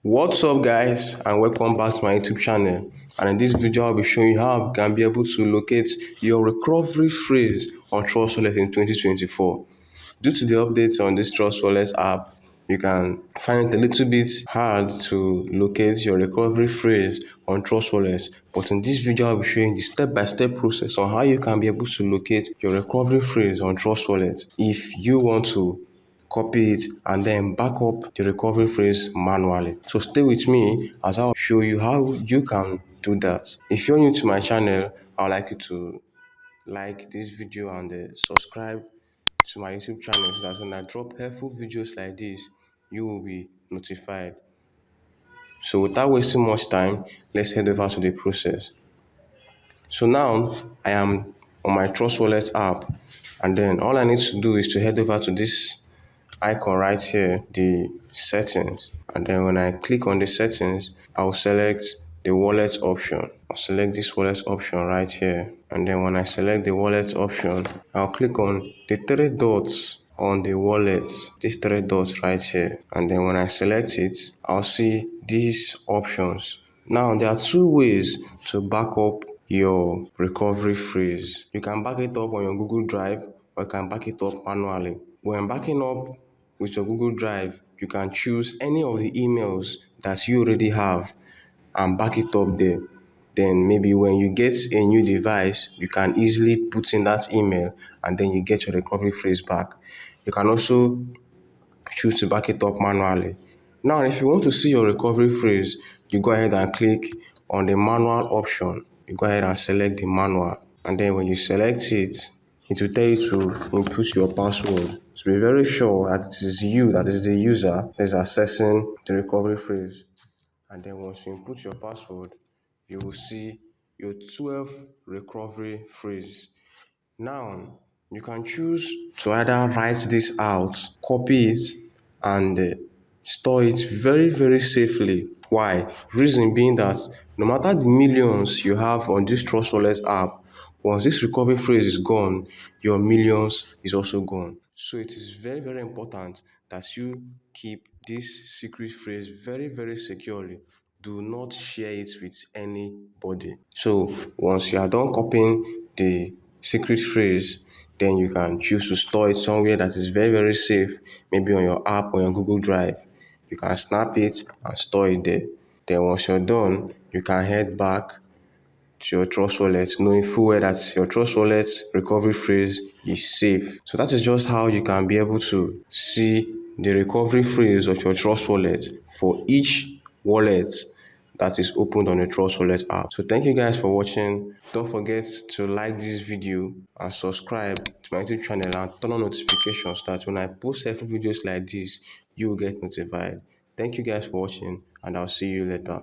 What's up guys, and welcome back to my YouTube channel. And in this video I'll be showing you how you can be able to locate your recovery phrase on Trust Wallet in 2024. Due to the updates on this Trust Wallet app, you can find it a little bit hard to locate your recovery phrase on Trust Wallet. But in this video I'll be showing the step-by-step process on how you can be able to locate your recovery phrase on Trust Wallet if you want to copy it and then back up the recovery phrase manually. So stay with me as I'll show you how you can do that. If you're new to my channel, I'd like you to like this video and subscribe to my YouTube channel so that when I drop helpful videos like this, you will be notified. So without wasting much time, let's head over to the process. So now I am on my Trust Wallet app, and then all I need to do is to head over to this icon right here, the settings. And then when I click on the settings, I'll select the wallet option. I'll select this wallet option right here. And then when I select the wallet option, I'll click on the three dots on the wallet, these three dots right here. And then when I select it, I'll see these options. Now there are two ways to back up your recovery phrase. You can back it up on your Google Drive, or you can back it up manually. When backing up with your Google Drive, you can choose any of the emails that you already have and back it up there. Then maybe when you get a new device, you can easily put in that email and then you get your recovery phrase back. You can also choose to back it up manually. Now, if you want to see your recovery phrase, you go ahead and click on the manual option. You go ahead and select the manual. And then when you select it, it will tell you to input your password. So be very sure that it is you, that is the user, that is accessing the recovery phrase. And then once you input your password, you will see your 12 recovery phrase. Now, you can choose to either write this out, copy it, and store it very safely. Why? Reason being that no matter the millions you have on this Trust Wallet app, once this recovery phrase is gone, your millions is also gone. So it is very important that you keep this secret phrase very securely. Do not share it with anybody. So once you are done copying the secret phrase, then you can choose to store it somewhere that is very safe, maybe on your app or your Google Drive. You can snap it and store it there. Then once you're done, you can head back to your Trust Wallet, knowing full well that your Trust Wallet recovery phrase is safe. So that is just how you can be able to see the recovery phrase of your Trust Wallet for each wallet that is opened on the Trust Wallet app. So thank you guys for watching. Don't forget to like this video and subscribe to my YouTube channel and turn on notifications so that when I post helpful videos like this, you will get notified. Thank you guys for watching, and I'll see you later.